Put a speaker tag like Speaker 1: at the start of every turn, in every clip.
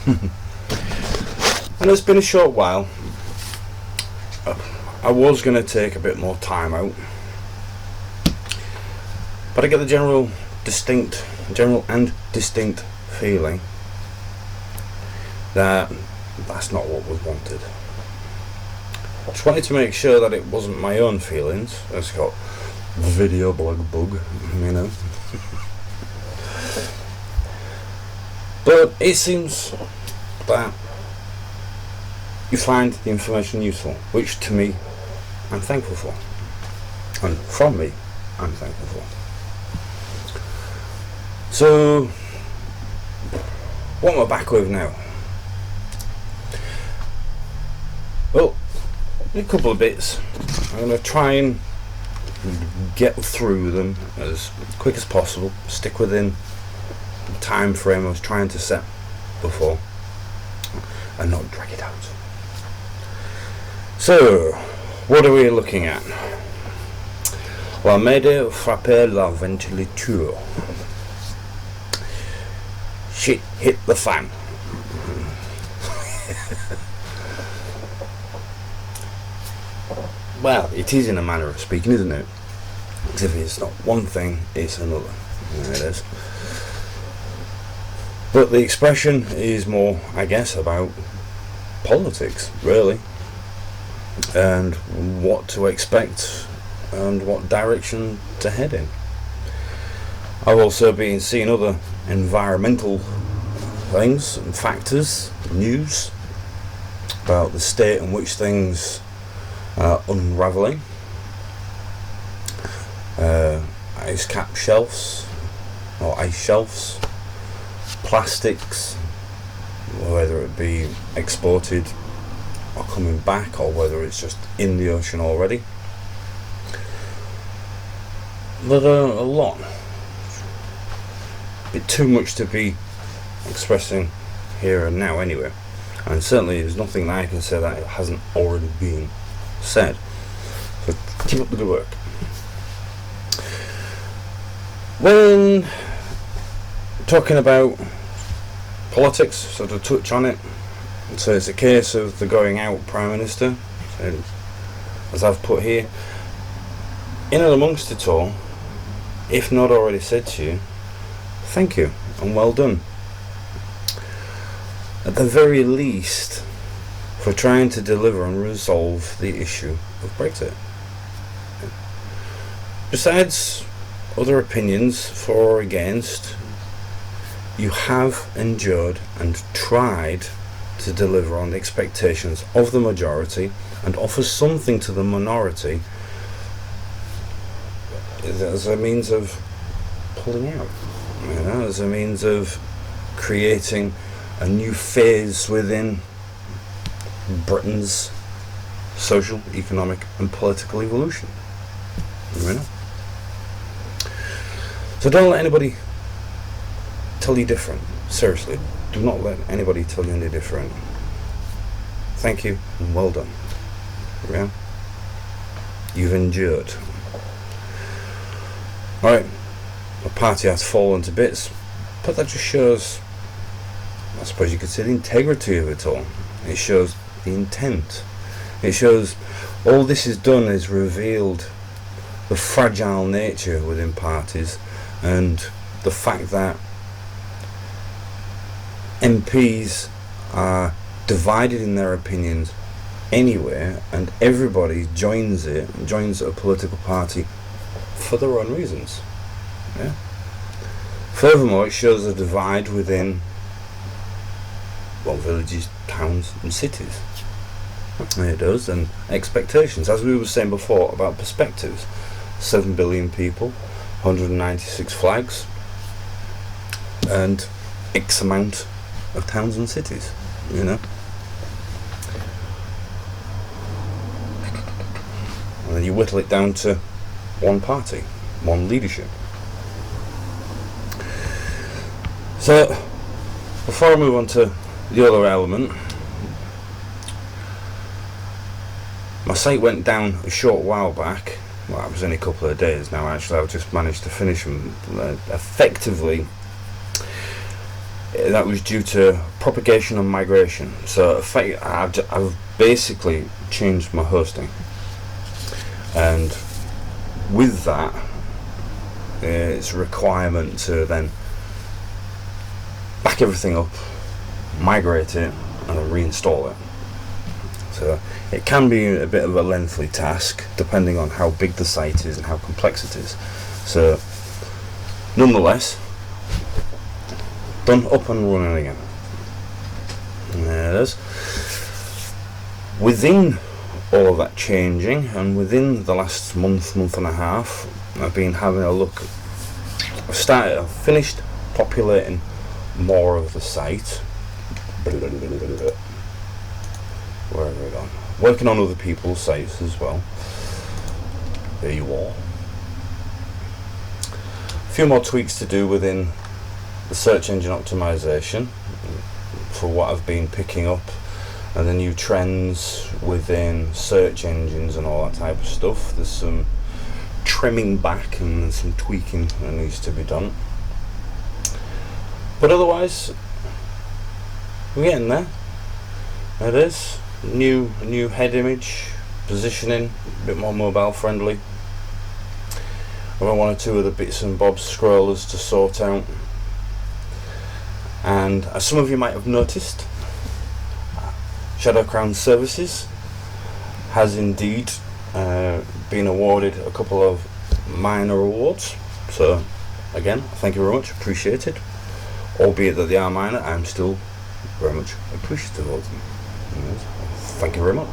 Speaker 1: And it's been a short while. I was going to take a bit more time out, but I get the general and distinct feeling that that's not what was wanted. I just wanted to make sure that it wasn't my own feelings. It's got video blog bug, you know. But it seems that you find the information useful, which to me I'm thankful for, and from me I'm thankful for. So what am I back with now? Well, a couple of bits. I'm going to try and get through them as quick as possible, stick within the time frame I was trying to set before, and not drag it out. So, what are we looking at? La m'aide frapper la ventilature. Shit hit the fan. Well, it is in a manner of speaking, isn't it? Because if it's not one thing, it's another. There it is. But the expression is more, I guess, about politics, really, and what to expect and what direction to head in. I've also been seeing other environmental things and factors, news about the state in which things are unravelling. Ice cap shelves or ice shelves, plastics, whether it be exported or coming back, or whether it's just in the ocean already. But a lot. A bit too much to be expressing here and now anyway. And certainly there's nothing that I can say that it hasn't already been said. So keep up the good work. When talking about politics, so to touch on it, so it's a case of the going out Prime Minister, so as I've put here, in and amongst it all, if not already said to you, thank you and well done. At the very least, for trying to deliver and resolve the issue of Brexit. Besides other opinions for or against, you have endured and tried to deliver on the expectations of the majority and offer something to the minority as a means of pulling out, as a means of creating a new phase within Britain's social, economic and political evolution. So don't let anybody tell you different. Seriously, do not let anybody tell you any different. Thank you and well done. Yeah? You've endured. Alright, the party has fallen to bits, but that just shows, I suppose you could say, the integrity of it all. It shows the intent. It shows all this is done is revealed the fragile nature within parties and the fact that MPs are divided in their opinions anyway, and everybody joins a political party for their own reasons. Yeah? Furthermore, it shows a divide within villages, towns and cities. It does, and expectations, as we were saying before about perspectives. 7 billion people, 196 flags, and X amount of towns and cities, And then you whittle it down to one party, one leadership. So, before I move on to the other element, my site went down a short while back. Well, it was only a couple of days now actually. I've just managed to finish them effectively. that was due to propagation and migration. So I've basically changed my hosting, and with that, it's a requirement to then back everything up, migrate it, and then reinstall it. So it can be a bit of a lengthy task depending on how big the site is and how complex it is. So nonetheless, done, up and running again. There it is. Within all of that changing, and within the last month and a half, I've been having a look. I've finished populating more of the site. Where have we gone? Working on other people's sites as well. There you are. A few more tweaks to do within the search engine optimization for what I've been picking up, and the new trends within search engines and all that type of stuff. There's some trimming back and some tweaking that needs to be done. But otherwise, we're getting there. There it is. New head image, positioning, a bit more mobile friendly. I've got one or two of the bits and bobs scrollers to sort out. And as some of you might have noticed, Shadow Crown Services has indeed been awarded a couple of minor awards. So again, thank you very much, appreciated. Albeit that they are minor, I'm still very much appreciative of them. Yes. Thank you very much.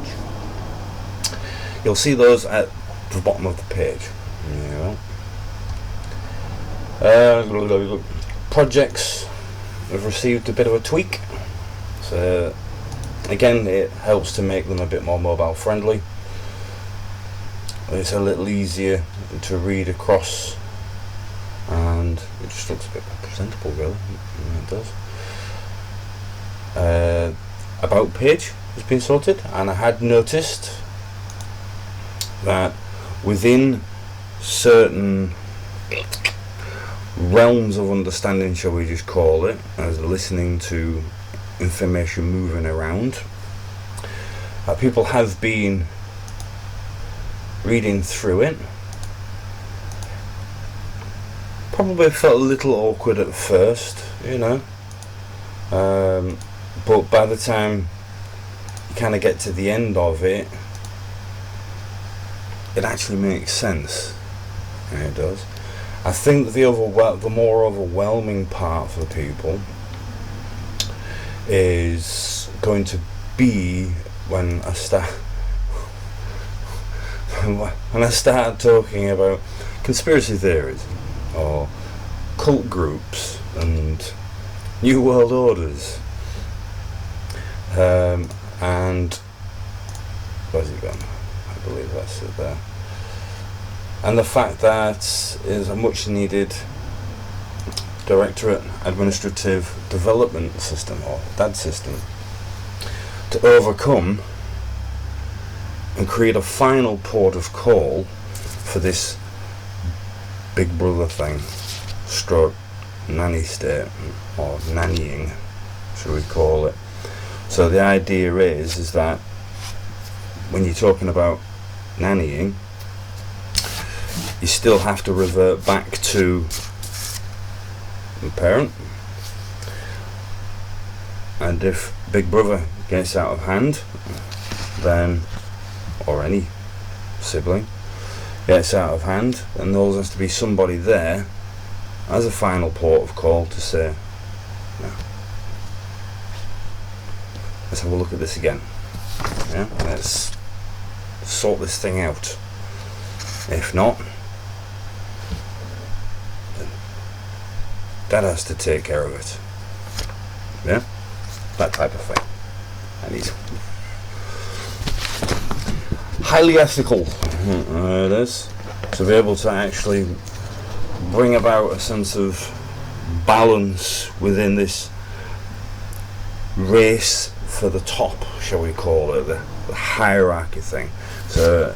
Speaker 1: You'll see those at the bottom of the page. Projects have received a bit of a tweak. So again, it helps to make them a bit more mobile friendly. It's a little easier to read across, and it just looks a bit more presentable, really. It does. About page has been sorted, and I had noticed that within certain realms of understanding, shall we just call it, as listening to information moving around, people have been reading through it. Probably felt a little awkward at first, but by the time you kind of get to the end of it, it actually makes sense. And it does. I think the more overwhelming part for people is going to be when I start talking about conspiracy theories or cult groups and new world orders, and where's it gone? I believe that's it there. And the fact that is a much needed Directorate Administrative Development System, or DAD system, to overcome and create a final port of call for this Big Brother thing, stroke nanny state, or nannying, should we call it. So the idea is that when you're talking about nannying, you still have to revert back to the parent, and if Big Brother gets out of hand, then, or any sibling gets out of hand, then there has to be somebody there as a final port of call to say, no, let's have a look at this again. Yeah, let's sort this thing out. If not, Dad has to take care of it. Yeah, that type of thing. And he's highly ethical. It is, to be able to actually bring about a sense of balance within this race for the top, shall we call it, the hierarchy thing. So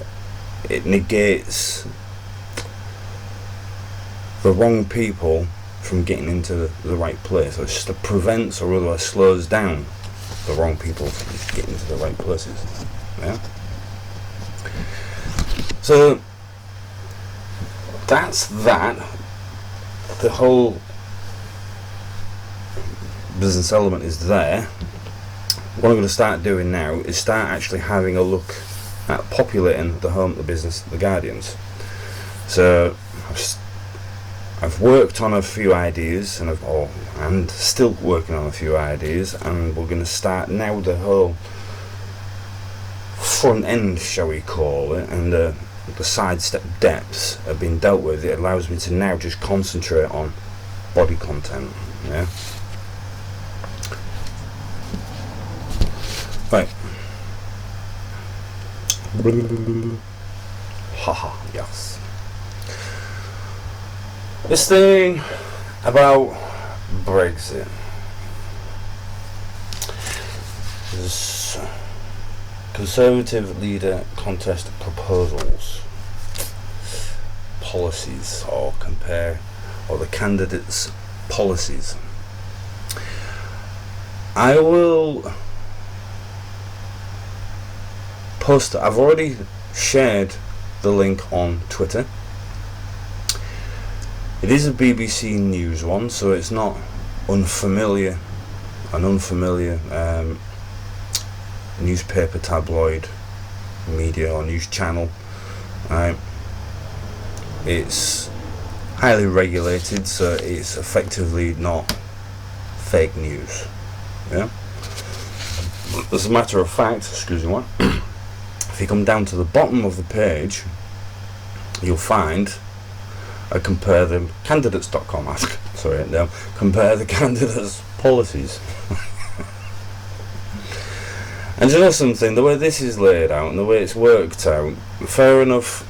Speaker 1: it negates the wrong people from getting into the right place, or just prevents or otherwise slows down the wrong people from getting to the right places. Yeah. So that's that. The whole business element is there. What I'm going to start doing now is start actually having a look at populating the home, the business, the Guardians. So I've worked on a few ideas, and still working on a few ideas, and we're going to start now the whole front end, shall we call it, and the sidestep depths have been dealt with. It allows me to now just concentrate on body content. Yeah. Right. Haha, yes. This thing about Brexit. There's Conservative leader contest proposals, policies, or the candidates' policies. I will post. I've already shared the link on Twitter. It is a BBC News one, so it's not an unfamiliar newspaper, tabloid, media or news channel. It's highly regulated, so it's effectively not fake news. Yeah. As a matter of fact, excuse me, if you come down to the bottom of the page, you'll find compare the candidates.com compare the candidates' policies. And you know something, the way this is laid out and the way it's worked out, fair enough,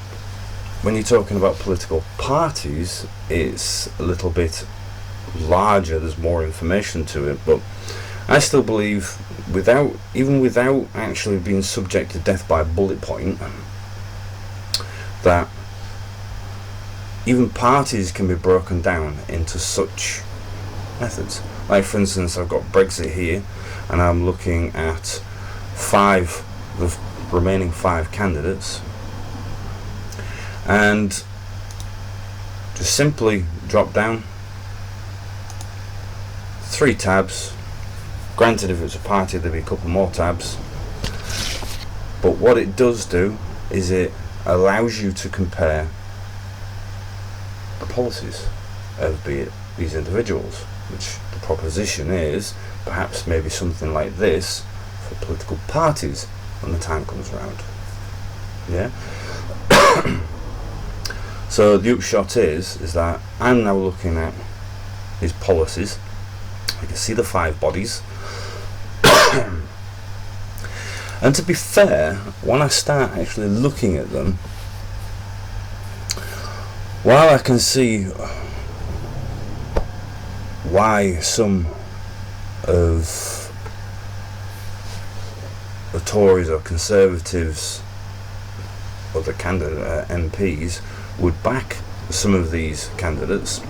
Speaker 1: when you're talking about political parties, it's a little bit larger, there's more information to it, but I still believe, without actually being subject to death by bullet point, that even parties can be broken down into such methods. Like, for instance, I've got Brexit here, and I'm looking at the remaining 5 candidates, and just simply drop down 3 tabs. Granted, if it's a party, there'll be a couple more tabs, but what it does do is it allows you to compare the policies of these individuals, which the proposition is perhaps maybe something like this for political parties when the time comes around. Yeah. So the upshot is that I'm now looking at these policies. I can see the 5 bodies. And to be fair, when I start actually looking at them, while I can see why some of the Tories or Conservatives or the candidate MPs would back some of these candidates,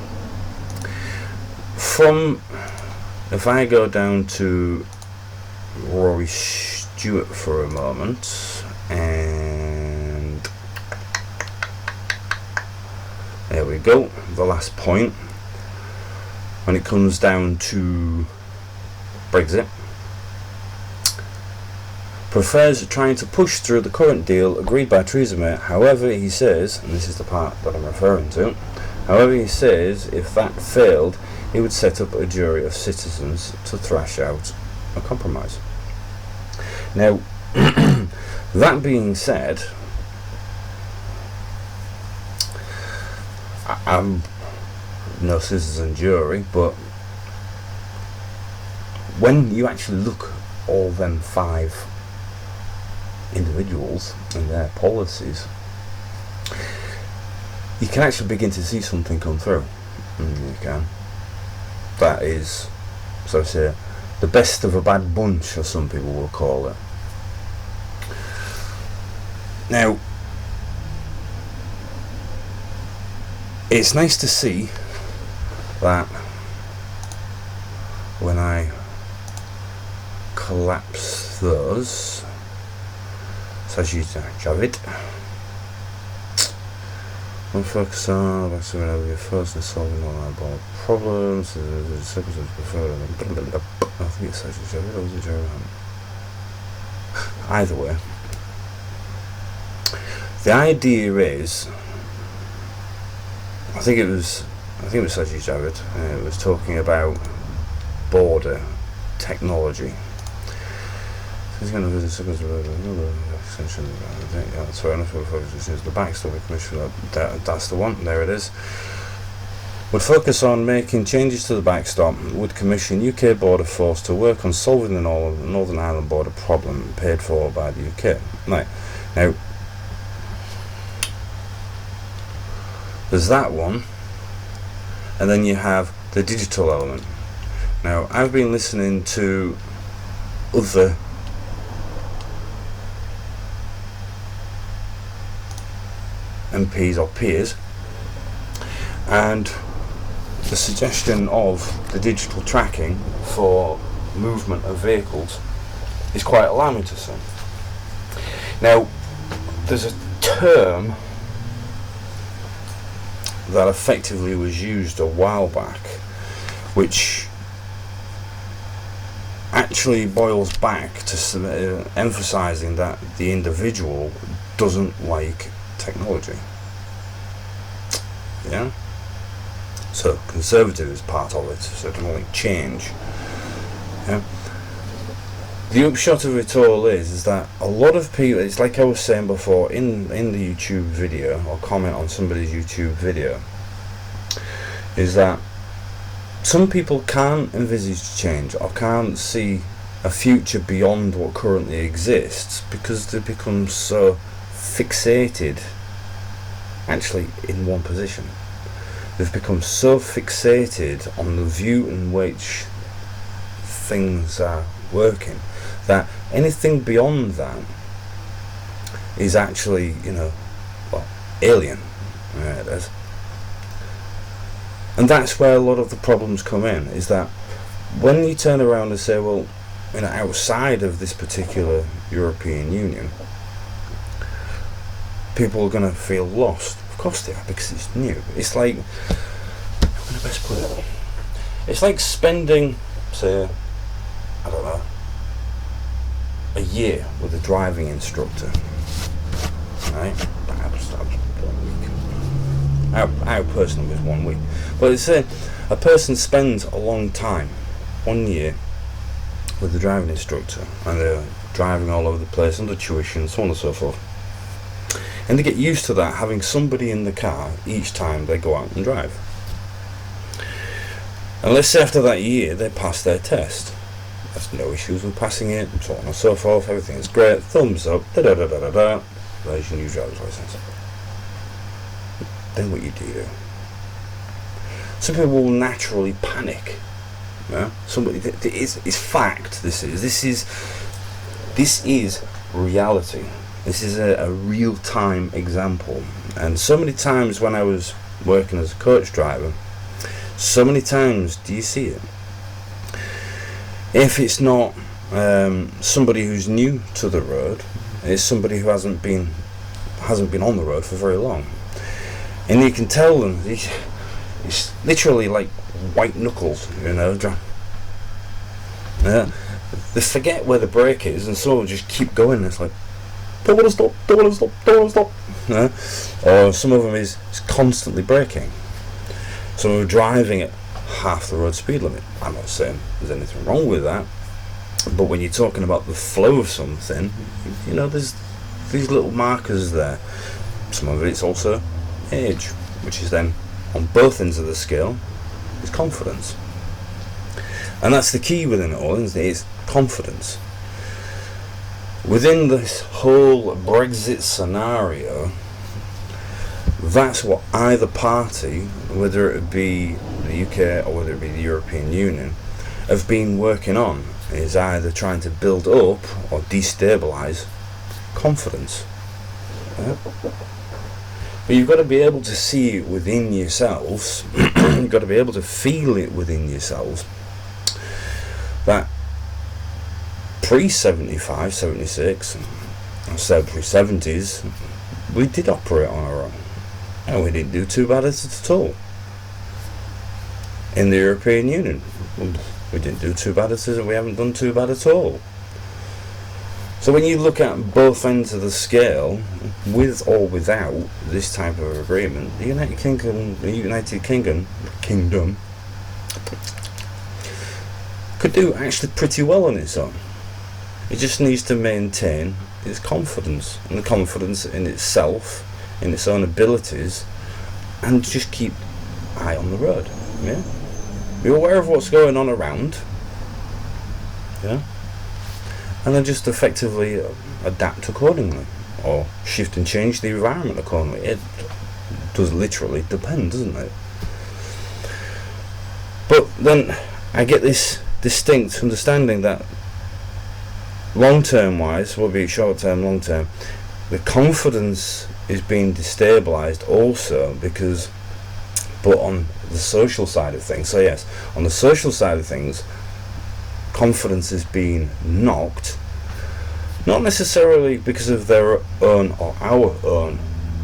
Speaker 1: if I go down to Rory Stewart for a moment, and there we go, the last point, when it comes down to Brexit, prefers trying to push through the current deal agreed by Theresa May. However, he says, and this is the part that I'm referring to, however, he says if that failed, he would set up a jury of citizens to thrash out a compromise. Now, that being said, I'm no citizen jury, but when you actually look all them 5 individuals and their policies, you can actually begin to see something come through. You can. That is, so to say, the best of a bad bunch, as some people will call it. Now, it's nice to see that when I collapse those, such as Javid, we'll focus on the first and solving all our problems. I think it's such as Javid, or was it Javid? Either way, the idea is, I think it was Sajid Javid. It was talking about border technology. He's going to visit another extension. That's fair enough. The backstop commission. That's the one. There it is. Would focus on making changes to the backstop. Would commission UK border force to work on solving the Northern Ireland border problem, paid for by the UK. Right. Now, there's that one, and then you have the digital element. Now, I've been listening to other MPs or peers, and the suggestion of the digital tracking for movement of vehicles is quite alarming to some. Now, there's a term that effectively was used a while back, which actually boils back to emphasizing that the individual doesn't like technology. Yeah? So conservative is part of it, so they don't like change. Yeah? The upshot of it all is that a lot of people, it's like I was saying before, in the YouTube video, or comment on somebody's YouTube video, is that some people can't envisage change or can't see a future beyond what currently exists because they become so fixated actually in one position. They've become so fixated on the view in which things are working that anything beyond that is actually, alien. Yeah, it is. And that's where a lot of the problems come in, is that when you turn around and say, well, outside of this particular European Union, people are going to feel lost. Of course they are, because it's new. It's like, how can I best put it? It's like spending, say, I don't know, a year with a driving instructor, right? Perhaps 1 week. Our personal is 1 week. But it's a person spends a long time, 1 year, with the driving instructor, and they're driving all over the place under tuition, so on and so forth. And they get used to that, having somebody in the car each time they go out and drive. And let's say after that year they pass their test. There's no issues with passing it, and so on and so forth, everything is great, thumbs up, da-da-da-da-da-da, there's your new driver's license. Then what you do? Some people will naturally panic. Yeah? It's fact. This is reality. This is a real-time example. And so many times when I was working as a coach driver, so many times do you see it? If it's not somebody who's new to the road, it's somebody who hasn't been on the road for very long. And you can tell them, it's literally like white knuckles, They forget where the brake is, and so just keep going. It's like, don't want to stop, don't want to stop, don't want to stop. Or some of them is constantly braking. Some of them are driving at half the road speed limit. I'm not saying there's anything wrong with that, but when you're talking about the flow of something, there's these little markers there. Some of it's also age, which is then on both ends of the scale is confidence. And that's the key within it all, isn't it? It's confidence. Within this whole Brexit scenario, that's what either party, whether it be the UK or whether it be the European Union, have been working on, is either trying to build up or destabilise confidence. But you've got to be able to see it within yourselves. You've got to be able to feel it within yourselves that pre-75, 76, I said pre-70s, we did operate on our own. And we didn't do too bad at all. In the European Union, we didn't do too bad at it. We haven't done too bad at all. So when you look at both ends of the scale, with or without this type of agreement, the United Kingdom could do actually pretty well on its own. It just needs to maintain its confidence, and the confidence in itself, in its own abilities, and just keep eye on the road. Yeah, be aware of what's going on around. Yeah, and then just effectively adapt accordingly, or shift and change the environment accordingly. It does literally depend, doesn't it? But then I get this distinct understanding that long-term wise, will be short-term, long-term, the confidence is being destabilized also because, but on the social side of things, so yes, on the social side of things, confidence is being knocked, not necessarily because of their own or our own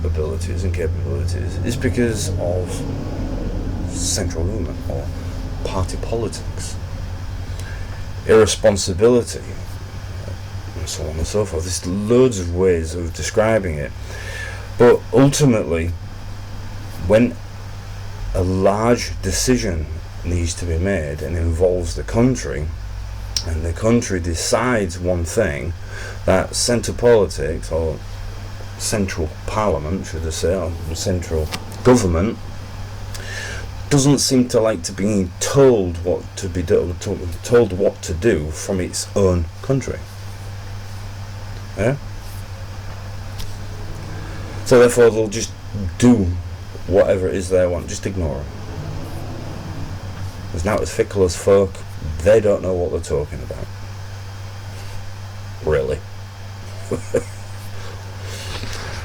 Speaker 1: abilities and capabilities, it's because of central government or party politics, irresponsibility, and so on and so forth. There's loads of ways of describing it, but ultimately, when a large decision needs to be made and involves the country, and the country decides one thing, that centre politics, or central parliament, should I say, or central government, doesn't seem to like to be told what to be told what to do from its own country. Yeah? So therefore they'll just do whatever it is they want, just ignore it. Because now as fickle as folk, they don't know what they're talking about. Really.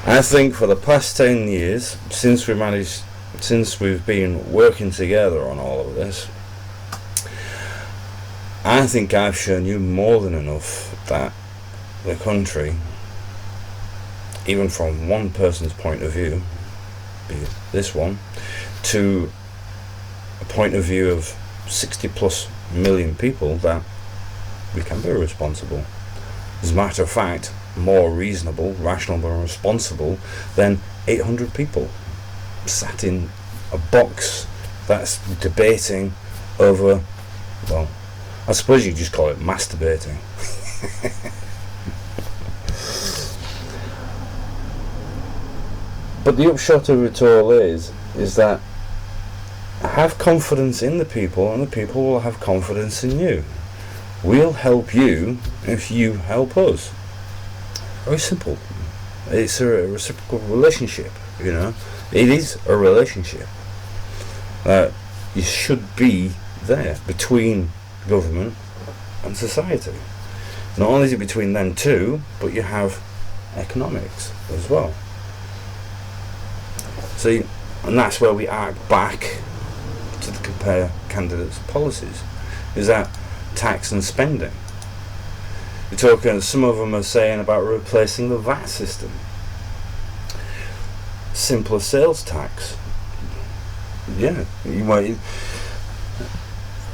Speaker 1: I think for the past 10 years, since we've been working together on all of this, I think I've shown you more than enough that the country, even from one person's point of view, be it this one, to a point of view of 60 plus million people, that we can be responsible. As a matter of fact, more reasonable, rational and responsible than 800 people sat in a box that's debating over, well, I suppose you just call it masturbating. But the upshot of it all is that have confidence in the people, and the people will have confidence in you. We'll help you if you help us. Very simple. It's a reciprocal relationship, you know. It is a relationship. You should be there between government and society. Not only is it between them two, but you have economics as well. See, and that's where we arc back to compare candidates' policies, is that tax and spending. You're talking, some of them are saying about replacing the VAT system, simpler sales tax. Yeah,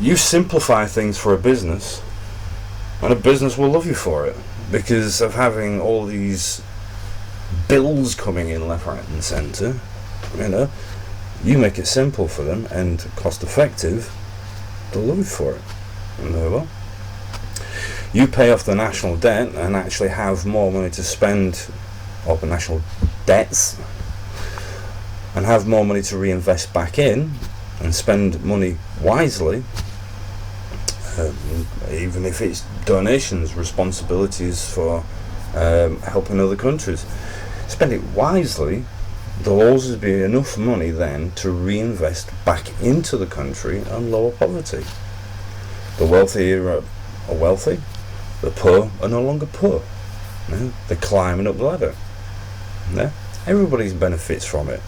Speaker 1: you simplify things for a business, and a business will love you for it, because of having all these bills coming in left, right and centre. You know, you make it simple for them and cost effective, they'll love you for it. And they will. You pay off the national debt and actually have more money to spend, or the national debts, and have more money to reinvest back in and spend money wisely, even if it's donations, responsibilities for helping other countries. Spend it wisely. There'll always be enough money then to reinvest back into the country and lower poverty. The wealthy are wealthy, the poor are no longer poor. Yeah? They're climbing up the ladder. Yeah? Everybody benefits from it.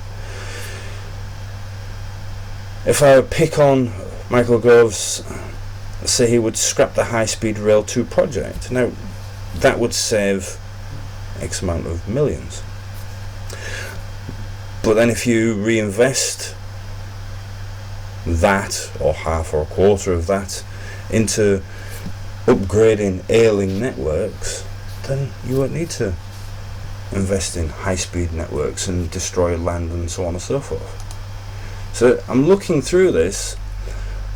Speaker 1: If I pick on Michael Gove's, say he would scrap the High Speed Rail 2 project. Now, that would save X amount of millions. But then if you reinvest that, or half or a quarter of that, into upgrading ailing networks, then you won't need to invest in high-speed networks and destroy land and so on and so forth. So I'm looking through this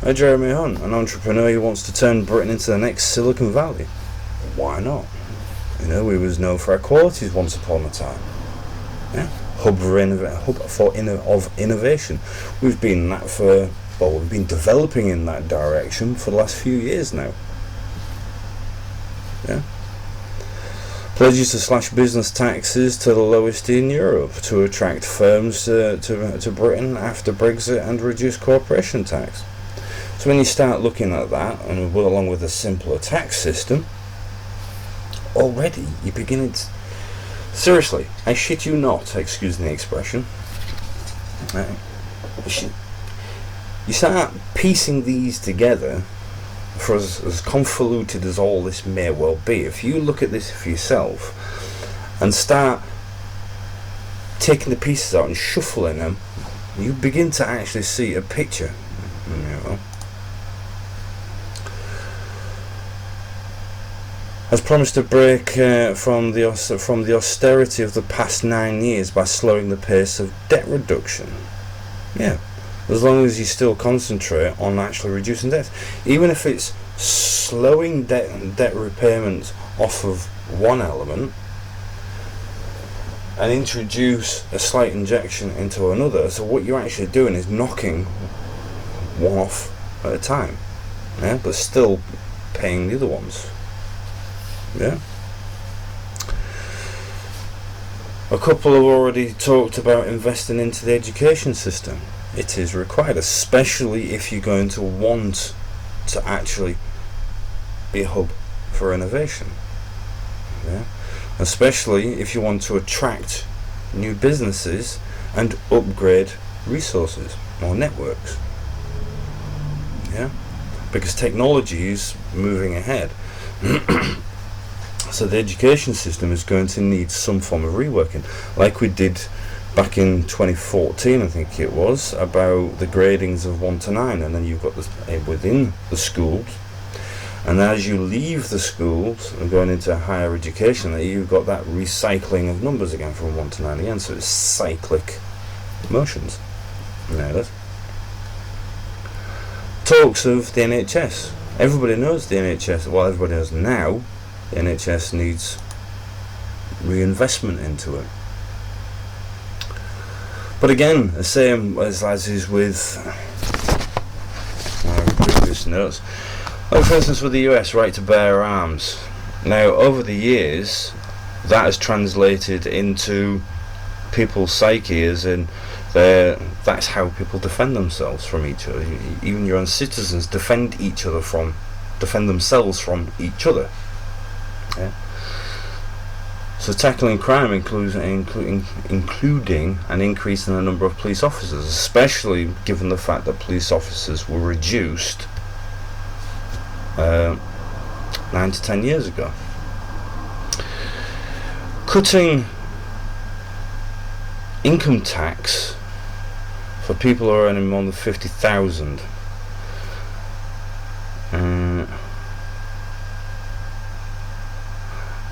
Speaker 1: at Jeremy Hunt, an entrepreneur who wants to turn Britain into the next Silicon Valley. Why not? You know, we was known for our qualities once upon a time. Yeah? Hub of innovation. We've been that for, well, we've been developing in that direction for the last few years now. Yeah. Pledges to slash business taxes to the lowest in Europe to attract firms to Britain after Brexit and reduce corporation tax. So when you start looking at that, and along with a simpler tax system, already you're beginning to... Seriously, I shit you not, excuse the expression. You start piecing these together, for as convoluted as all this may well be, if you look at this for yourself and start taking the pieces out and shuffling them, you begin to actually see a picture. You know, has promised to break from the austerity of the past 9 years by slowing the pace of debt reduction. Yeah, as long as you still concentrate on actually reducing debt, even if it's slowing debt repayment off of one element and introduce a slight injection into another. So what you're actually doing is knocking one off at a time, yeah, but still paying the other ones. Yeah. A couple have already talked about investing into the education system. It is required, especially if you're going to want to actually be a hub for innovation. Yeah? Especially if you want to attract new businesses and upgrade resources or networks. Yeah? Because technology is moving ahead. So the education system is going to need some form of reworking, like we did back in 2014, I think it was, about the gradings of 1 to 9, and then you've got this within the schools, and as you leave the schools and going into higher education, you've got that recycling of numbers again from 1 to 9 again, so it's cyclic motions. You know that. Talks of the NHS. Everybody knows the NHS, well, everybody knows now, the NHS needs reinvestment into it. But again, the same as is with previous notes. Like for instance with the US, right to bear arms. Now over the years that has translated into people's psyche, as in that's how people defend themselves from each other. Even your own citizens defend themselves from each other. Yeah. So tackling crime including an increase in the number of police officers, especially given the fact that police officers were reduced 9 to 10 years ago. Cutting income tax for people who are earning more than 50,000.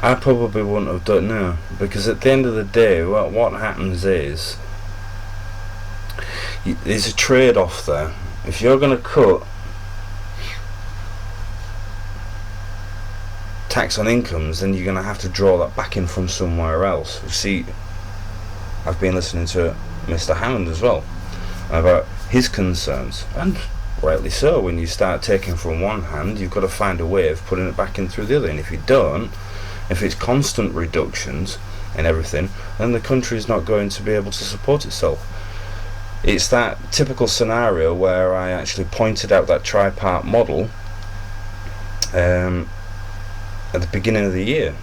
Speaker 1: I probably wouldn't have done no, because at the end of the day, what happens is there's a trade-off there. If you're going to cut tax on incomes, then you're going to have to draw that back in from somewhere else. You see, I've been listening to Mr. Hammond as well about his concerns, and rightly so. When you start taking from one hand, you've got to find a way of putting it back in through the other, and if you don't, if it's constant reductions in everything, then the country is not going to be able to support itself. It's that typical scenario where I actually pointed out that tripart model at the beginning of the year.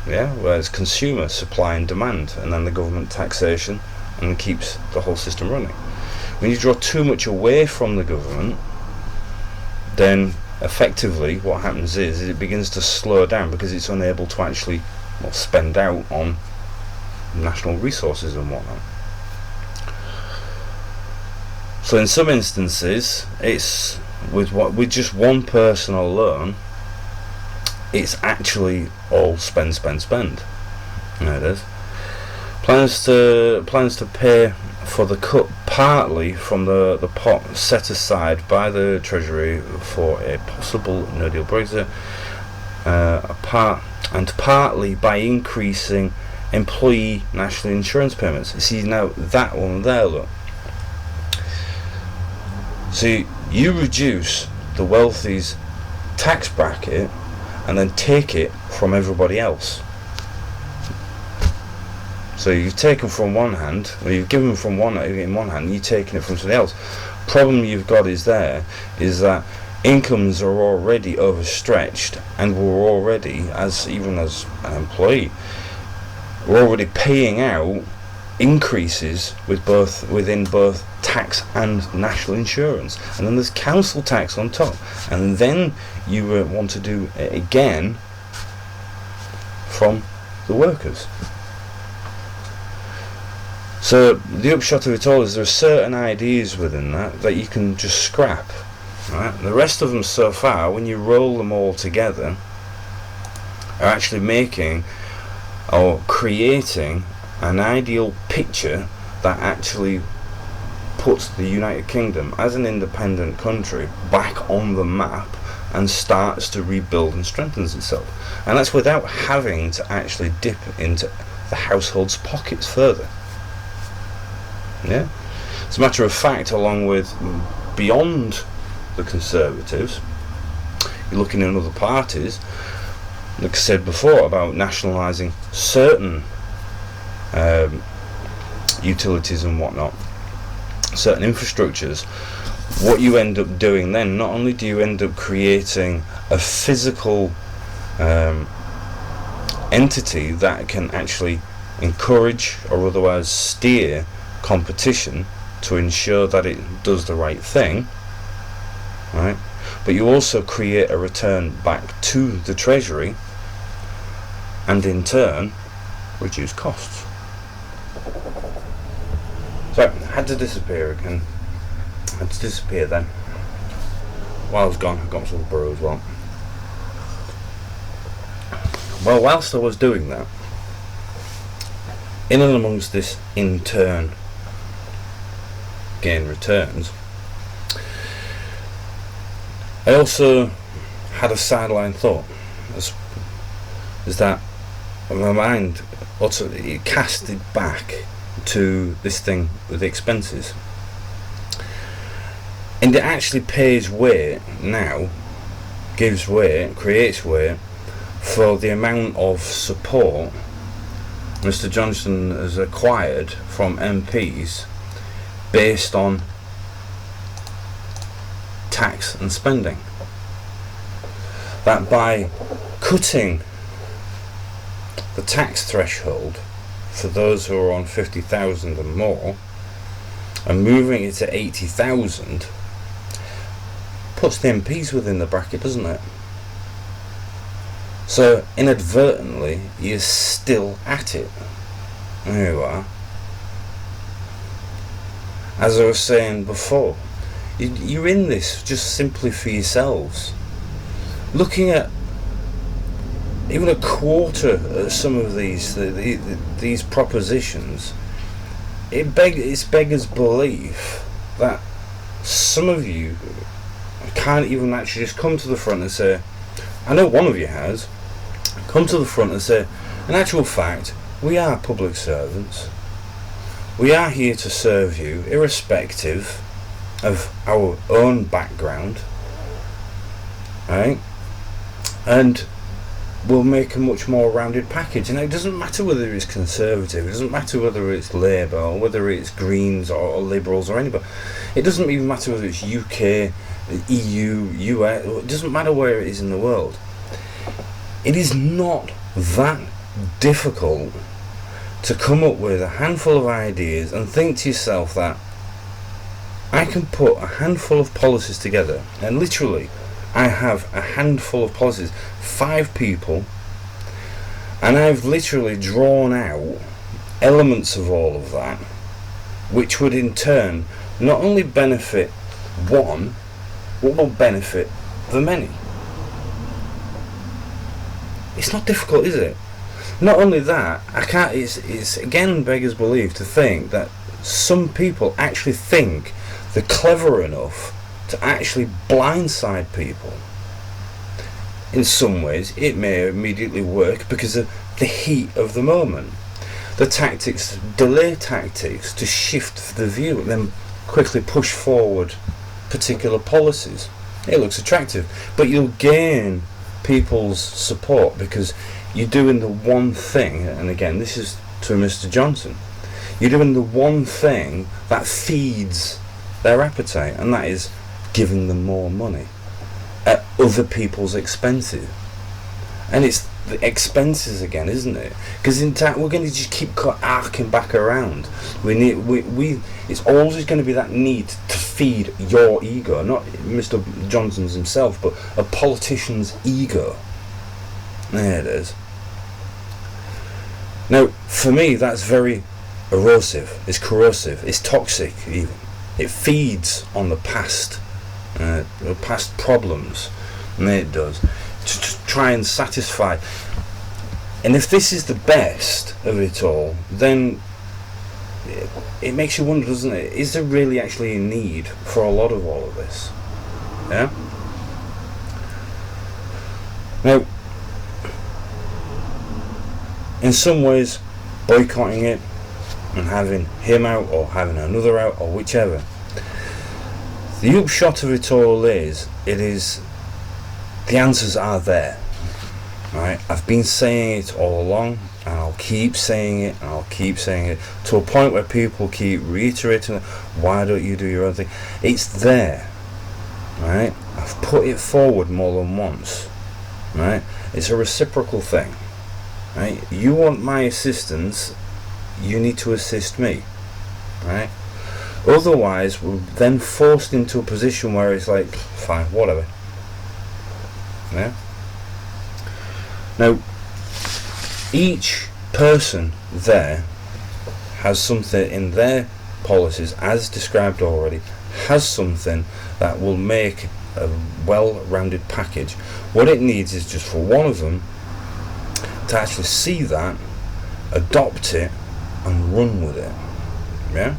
Speaker 1: yeah, where it's consumer, supply and demand, and then the government taxation, and keeps the whole system running. When you draw too much away from the government, then effectively what happens is it begins to slow down because it's unable to actually spend out on national resources and whatnot. So in some instances, it's with just one person alone, it's actually all spend. There it is. Plans to pay for the cut partly from the pot set aside by the Treasury for a possible no deal Brexit, partly by increasing employee national insurance payments. You see, now that one there, look. So you reduce the wealthy's tax bracket and then take it from everybody else. So you've taken from one hand, or you've given from one in one hand, you're taking it from somebody else. Problem you've got is that incomes are already overstretched, and we're already, even as an employee, we're already paying out increases within both tax and national insurance, and then there's council tax on top, and then you want to do it again from the workers. So the upshot of it all is there are certain ideas within that you can just scrap, right? The rest of them so far, when you roll them all together, are actually making or creating an ideal picture that actually puts the United Kingdom as an independent country back on the map and starts to rebuild and strengthens itself. And that's without having to actually dip into the household's pockets further. Yeah, as a matter of fact, along with beyond the Conservatives, you're looking at other parties, like I said before, about nationalising certain utilities and whatnot, certain infrastructures. What you end up doing then, not only do you end up creating a physical entity that can actually encourage or otherwise steer competition to ensure that it does the right thing, right? But you also create a return back to the Treasury, and in turn reduce costs. So I had to disappear again. I had to disappear then. While I was gone, I got myself a brew as well. Well, whilst I was doing that, in and amongst this in turn gain returns, I also had a sideline thought, is that my mind utterly cast it back to this thing with the expenses, and it actually pays weight now, gives weight, creates weight for the amount of support Mr. Johnson has acquired from MPs based on tax and spending. That by cutting the tax threshold for those who are on 50,000 and more and moving it to 80,000 puts the MPs within the bracket, doesn't it? So inadvertently you're still at it. There you are. As I was saying before, you're in this just simply for yourselves. Looking at even a quarter of some of these propositions, it's beggars belief that some of you can't even actually just come to the front and say, I know one of you has, come to the front and say, in actual fact, we are public servants. We are here to serve you, irrespective of our own background, right? And we'll make a much more rounded package. And it doesn't matter whether it's Conservative, it doesn't matter whether it's Labour, or whether it's Greens or Liberals or anybody. It doesn't even matter whether it's UK, EU, US, it doesn't matter where it is in the world. It is not that difficult to come up with a handful of ideas and think to yourself that I can put a handful of policies together, and literally I have a handful of policies, 5 people, and I've literally drawn out elements of all of that, which would in turn not only benefit one, but will benefit the many. It's not difficult, is it? Not only that, it's again beggars belief to think that some people actually think they're clever enough to actually blindside people. In some ways, it may immediately work because of the heat of the moment. The tactics, delay tactics, to shift the view, then quickly push forward particular policies. It looks attractive, but you'll gain people's support because you're doing the one thing, and again, this is to Mr. Johnson, you're doing the one thing that feeds their appetite, and that is giving them more money at other people's expenses. And it's the expenses again, isn't it? Because in fact we're going to just keep arcing back around. It's always going to be that need to feed your ego, not Mr. Johnson's himself, but a politician's ego. There it is. Now, for me, that's very erosive. It's corrosive. It's toxic. Even it feeds on the past problems, and it does to try and satisfy. And if this is the best of it all, then it makes you wonder, doesn't it? Is there really actually a need for a lot of all of this? Yeah. Now, in some ways, boycotting it and having him out or having another out or whichever, the upshot of it all is, the answers are there. Right? I've been saying it all along, and I'll keep saying it, and I'll keep saying it, to a point where people keep reiterating, why don't you do your own thing? It's there. Right? I've put it forward more than once. Right? It's a reciprocal thing. Right? You want my assistance, you need to assist me. Right? Otherwise, we're then forced into a position where it's like, fine, whatever. Yeah? Now, each person there has something in their policies, as described already, has something that will make a well-rounded package. What it needs is just for one of them to actually see that, adopt it, and run with it. Yeah?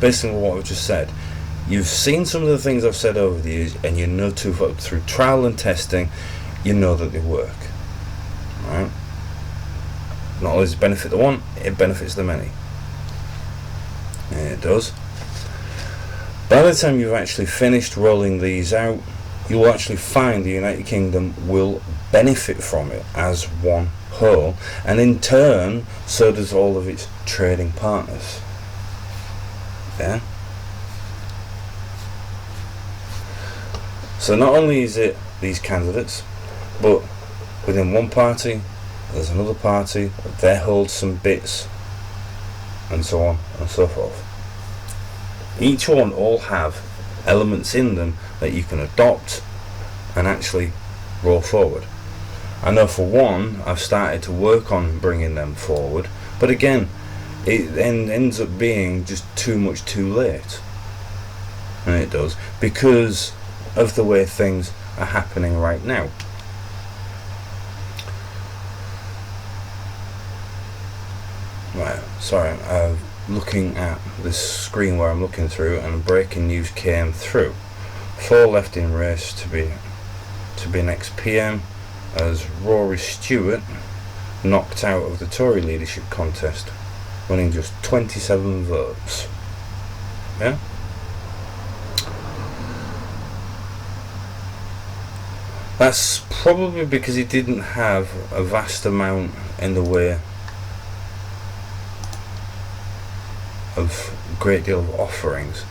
Speaker 1: Based on what I've just said, you've seen some of the things I've said over the years, and you know through trial and testing, you know that they work. Right? Not only does it benefit the one, it benefits the many. And it does. By the time you've actually finished rolling these out, you will actually find the United Kingdom will benefit from it as one whole, and in turn, so does all of its trading partners. Yeah? So not only is it these candidates, but within one party, there's another party, they hold some bits, and so on and so forth. Each one all have elements in them that you can adopt and actually roll forward. I know for one, I've started to work on bringing them forward, but again, it ends up being just too much too late. And it does, because of the way things are happening right now. Right, sorry, I'm looking at this screen where I'm looking through, and breaking news came through. 4 left in race to be next PM, as Rory Stewart knocked out of the Tory leadership contest, winning just 27 votes. Yeah? That's probably because he didn't have a vast amount in the way of great deal of offerings.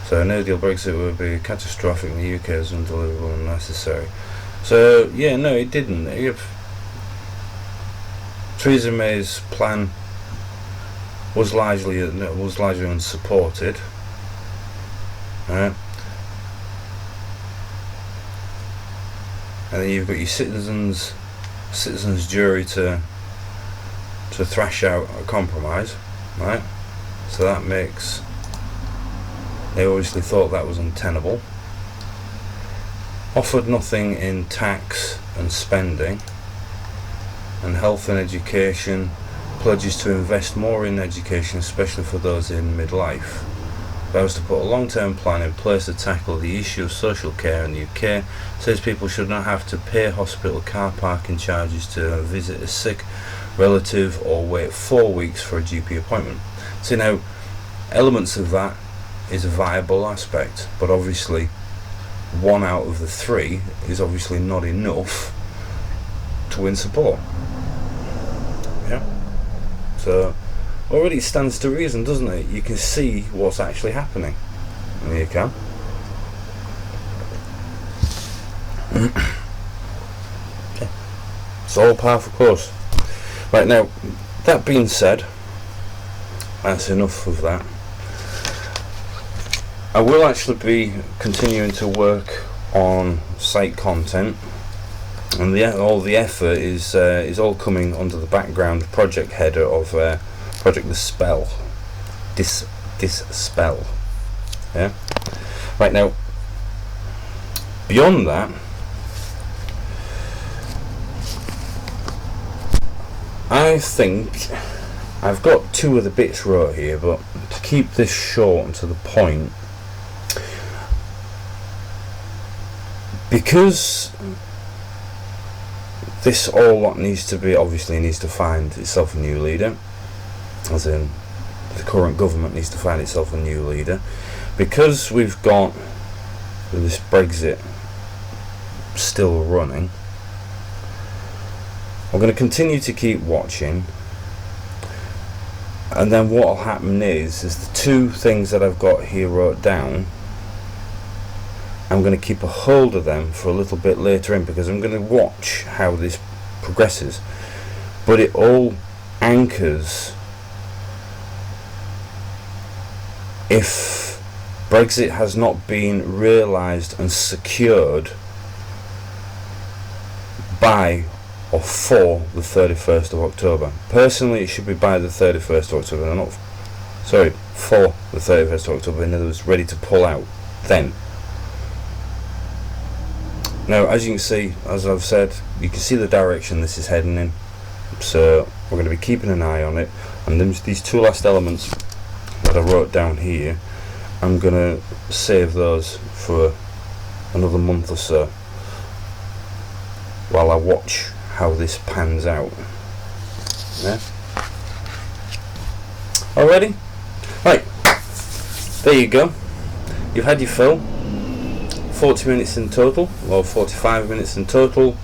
Speaker 1: So a no-deal Brexit would be catastrophic in the UK as undeliverable and unnecessary. So yeah, no, it didn't. Theresa May's plan was largely unsupported. Right? And then you've got your citizens jury to thrash out a compromise, right? So that makes, they obviously thought that was untenable. Offered nothing in tax and spending, and health and education, pledges to invest more in education, especially for those in midlife. Vows to put a long-term plan in place to tackle the issue of social care in the UK. Says people should not have to pay hospital car parking charges to visit a sick relative or wait 4 weeks for a GP appointment. So now, elements of that is a viable aspect, but obviously 1 out of the 3 is obviously not enough to win support. Yeah. So already it stands to reason, doesn't it? You can see what's actually happening. And you can. Okay. It's all powerful course. Right, now, that being said, that's enough of that. I will actually be continuing to work on site content, and all the effort is all coming under the background project header of Project Dispel. Dispel. Yeah. Right, now, beyond that, I think I've got 2 of the bits wrote here, but to keep this short and to the point, because this all what needs to be, obviously needs to find itself a new leader, as in the current government needs to find itself a new leader, because we've got this Brexit still running. I'm going to continue to keep watching, and then what will happen is the 2 things that I've got here wrote down, I'm going to keep a hold of them for a little bit later in, because I'm going to watch how this progresses. But it all anchors if Brexit has not been realised and secured by or for the 31st of October. Personally, it should be by the 31st of October. For the 31st of October. In other words, ready to pull out then. Now, as you can see, as I've said, you can see the direction this is heading in. So we're going to be keeping an eye on it. And then these 2 last elements that I wrote down here, I'm going to save those for another month or so, while I watch how this pans out. Yeah. Alrighty? Right. There you go. You've had your fill. 40 minutes in total, or 45 minutes in total.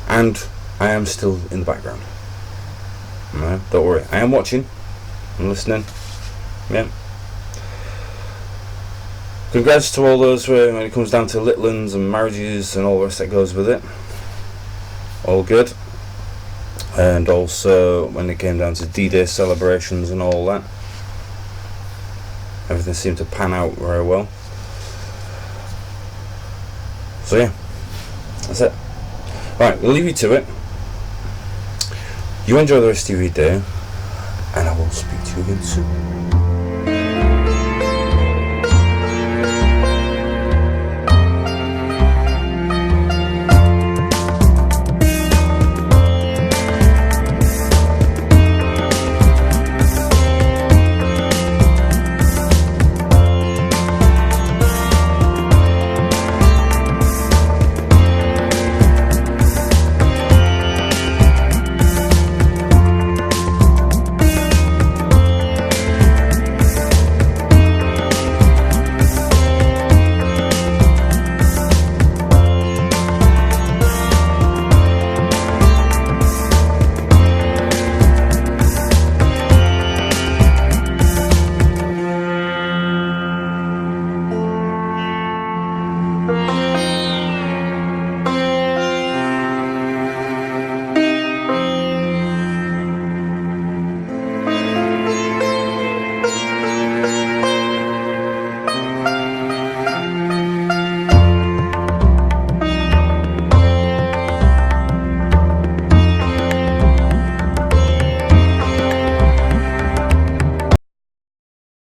Speaker 1: And I am still in the background. No, don't worry. I am watching. I'm listening. Yeah. Congrats to all those when it comes down to Litlands and marriages and all the rest that goes with it. All good. And also when it came down to D-Day celebrations and all that, everything seemed to pan out very well. So yeah, that's it. Right, we'll leave you to it. You enjoy the rest of your day, and I will speak to you again soon.